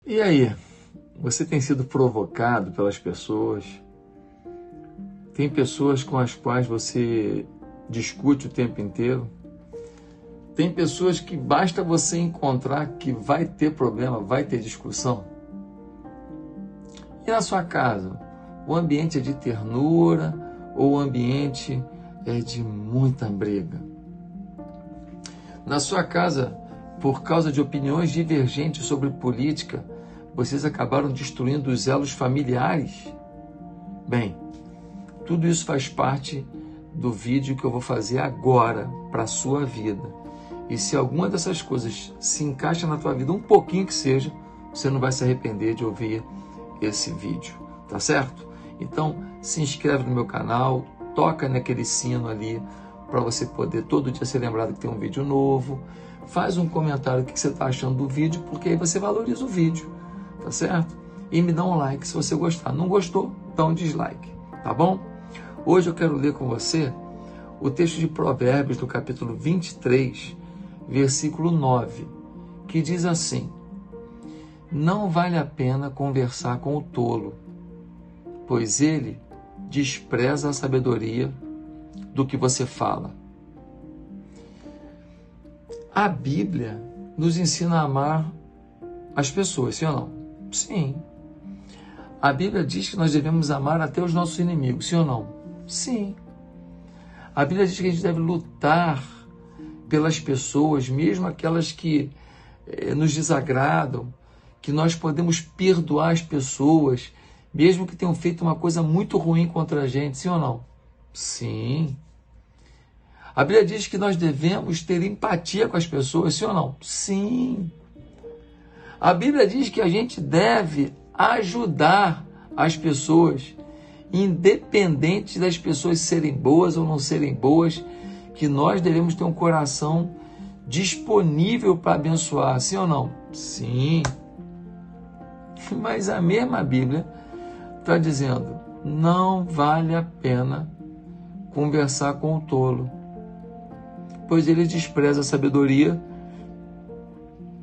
E aí, você tem sido provocado pelas pessoas? Tem pessoas com as quais você discute o tempo inteiro? Tem pessoas que basta você encontrar que vai ter problema, vai ter discussão? E na sua casa, o ambiente é de ternura ou o ambiente é de muita briga? Na sua casa, por causa de opiniões divergentes sobre política, vocês acabaram destruindo os elos familiares? Bem, tudo isso faz parte do vídeo que eu vou fazer agora para a sua vida. E se alguma dessas coisas se encaixa na tua vida, um pouquinho que seja, você não vai se arrepender de ouvir esse vídeo, tá certo? Então, se inscreve no meu canal, toca naquele sino ali para você poder todo dia ser lembrado que tem um vídeo novo. Faz um comentário o que você está achando do vídeo, porque aí você valoriza o vídeo, tá certo? E me dá um like se você gostar. Não gostou? Dá um dislike, tá bom? Hoje eu quero ler com você o texto de Provérbios do capítulo 23, versículo 9, que diz assim: não vale a pena conversar com o tolo, pois ele despreza a sabedoria do que você fala. A Bíblia nos ensina a amar as pessoas, sim ou não? Sim. A Bíblia diz que nós devemos amar até os nossos inimigos, sim ou não? Sim. A Bíblia diz que a gente deve lutar pelas pessoas, mesmo aquelas que nos desagradam, que nós podemos perdoar as pessoas, mesmo que tenham feito uma coisa muito ruim contra a gente, sim ou não? Sim. A Bíblia diz que nós devemos ter empatia com as pessoas, sim ou não? Sim. A Bíblia diz que a gente deve ajudar as pessoas, independente das pessoas serem boas ou não serem boas, que nós devemos ter um coração disponível para abençoar, sim ou não? Sim. Mas a mesma Bíblia está dizendo, não vale a pena conversar com o tolo, pois ele despreza a sabedoria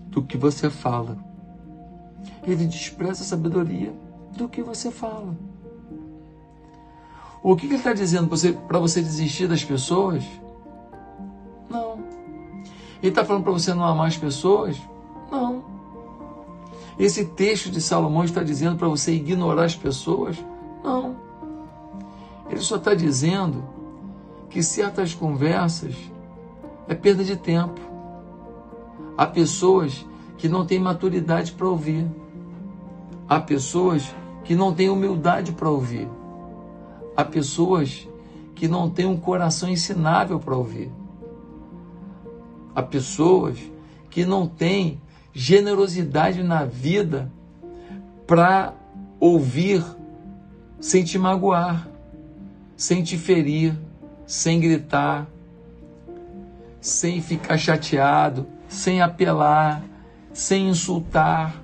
do que você fala. Ele despreza a sabedoria do que você fala. O que ele está dizendo para você desistir das pessoas? Não. Ele está falando para você não amar as pessoas? Não. Esse texto de Salomão está dizendo para você ignorar as pessoas? Não. Ele só está dizendo que certas conversas é perda de tempo. Há pessoas que não têm maturidade para ouvir. Há pessoas que não têm humildade para ouvir. Há pessoas que não têm um coração ensinável para ouvir. Há pessoas que não têm generosidade na vida para ouvir sem te magoar, sem te ferir, sem gritar, sem ficar chateado, sem apelar, sem insultar.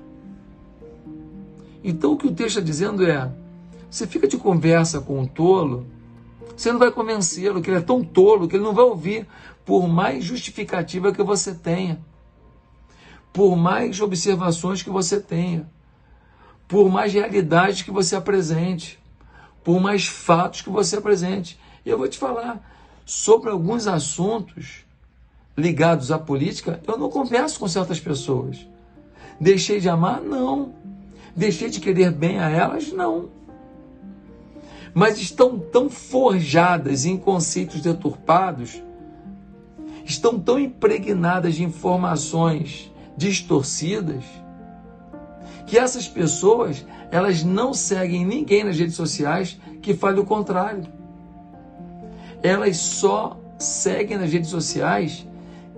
Então o que o texto está dizendo é, você fica de conversa com um tolo, você não vai convencê-lo, que ele é tão tolo que ele não vai ouvir, por mais justificativa que você tenha, por mais observações que você tenha, por mais realidade que você apresente, por mais fatos que você apresente. E eu vou te falar, sobre alguns assuntos ligados à política, eu não converso com certas pessoas. Deixei de amar? Não. Deixei de querer bem a elas? Não. Mas estão tão forjadas em conceitos deturpados, estão tão impregnadas de informações distorcidas, que essas pessoas, elas não seguem ninguém nas redes sociais que fale o contrário. Elas só seguem nas redes sociais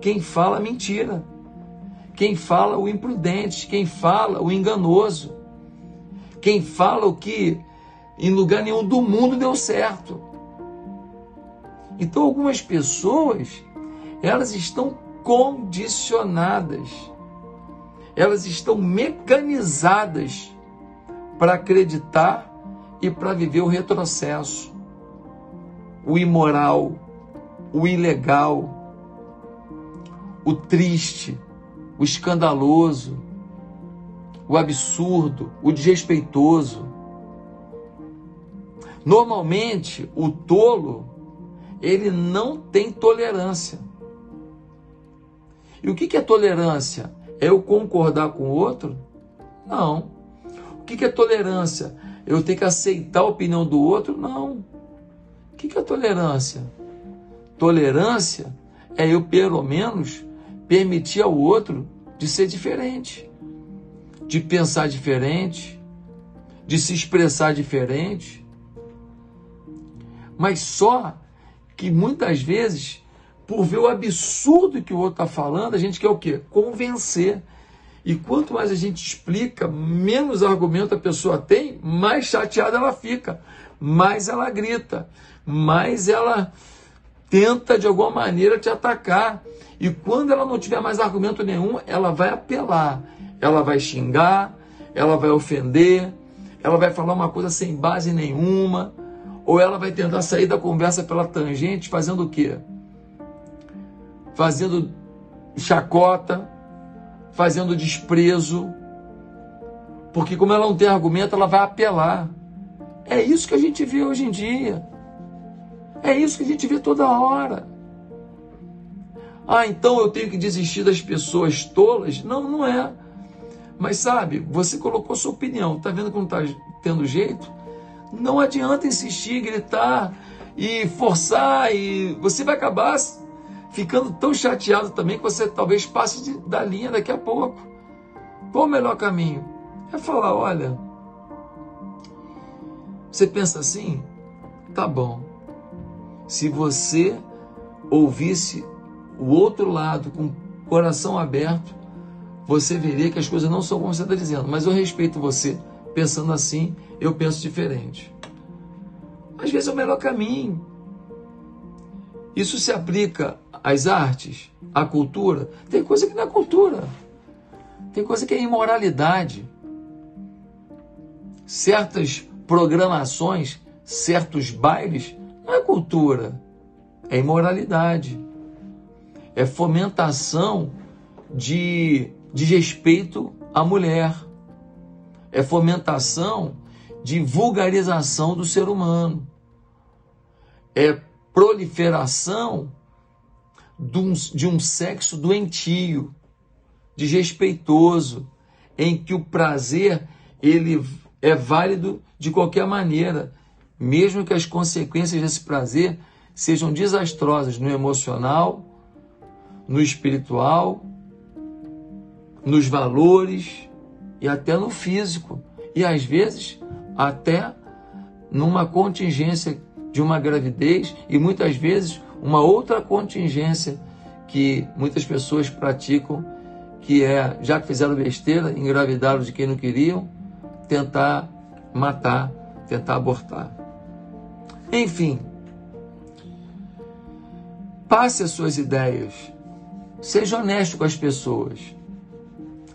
quem fala mentira, quem fala o imprudente, quem fala o enganoso, quem fala o que em lugar nenhum do mundo deu certo. Então algumas pessoas, elas estão condicionadas, elas estão mecanizadas para acreditar e para viver o retrocesso, o imoral, o ilegal, o triste, o escandaloso, o absurdo, o desrespeitoso. Normalmente, o tolo, ele não tem tolerância. E o que é tolerância? É eu concordar com o outro? Não. O que é tolerância? Eu ter que aceitar a opinião do outro? Não. O que é tolerância? Tolerância é eu, pelo menos, permitir ao outro de ser diferente, de pensar diferente, de se expressar diferente. Mas só que muitas vezes, por ver o absurdo que o outro está falando, a gente quer o quê? Convencer. E quanto mais a gente explica, menos argumento a pessoa tem, mais chateada ela fica, mais ela grita, mais ela tenta de alguma maneira te atacar. E quando ela não tiver mais argumento nenhum, ela vai apelar, ela vai xingar, ela vai ofender, ela vai falar uma coisa sem base nenhuma, ou ela vai tentar sair da conversa pela tangente, fazendo o quê? Fazendo chacota, fazendo desprezo, porque como ela não tem argumento, ela vai apelar. É isso que a gente vê hoje em dia. É isso que a gente vê toda hora. Ah, então eu tenho que desistir das pessoas tolas? Não, não é. Mas sabe, você colocou sua opinião, tá vendo que não está tendo jeito? Não adianta insistir, gritar e forçar, e você vai acabar ficando tão chateado também que você talvez passe da linha daqui a pouco. Qual o melhor caminho? É falar, olha, você pensa assim? Tá bom. Se você ouvisse o outro lado com o coração aberto, você veria que as coisas não são como você está dizendo. Mas eu respeito você pensando assim, eu penso diferente. Às vezes é o melhor caminho. Isso se aplica às artes, à cultura. Tem coisa que não é cultura. Tem coisa que é imoralidade. Certas programações, certos bailes, não é cultura. É imoralidade. É fomentação de desrespeito à mulher. É fomentação de vulgarização do ser humano. É proliferação de um sexo doentio, desrespeitoso, em que o prazer ele é válido de qualquer maneira, mesmo que as consequências desse prazer sejam desastrosas no emocional, no espiritual, nos valores e até no físico. E às vezes até numa contingência de uma gravidez e muitas vezes uma outra contingência que muitas pessoas praticam, que é, já que fizeram besteira, engravidaram de quem não queriam, tentar matar, tentar abortar. Enfim, passe as suas ideias, seja honesto com as pessoas,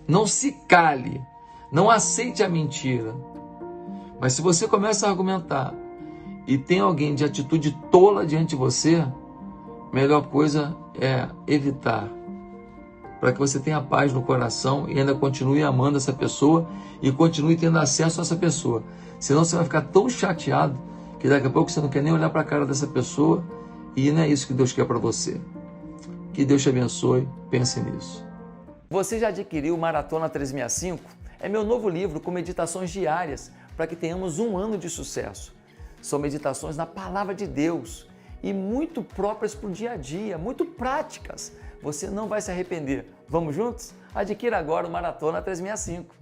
não se cale, não aceite a mentira. Mas se você começa a argumentar e tem alguém de atitude tola diante de você, a melhor coisa é evitar, para que você tenha paz no coração e ainda continue amando essa pessoa e continue tendo acesso a essa pessoa. Senão você vai ficar tão chateado que daqui a pouco você não quer nem olhar para a cara dessa pessoa, e não é isso que Deus quer para você. Que Deus te abençoe, pense nisso. Você já adquiriu o Maratona 365? É meu novo livro com meditações diárias para que tenhamos um ano de sucesso. São meditações na Palavra de Deus e muito próprias para o dia a dia, muito práticas. Você não vai se arrepender. Vamos juntos? Adquira agora o Maratona 365.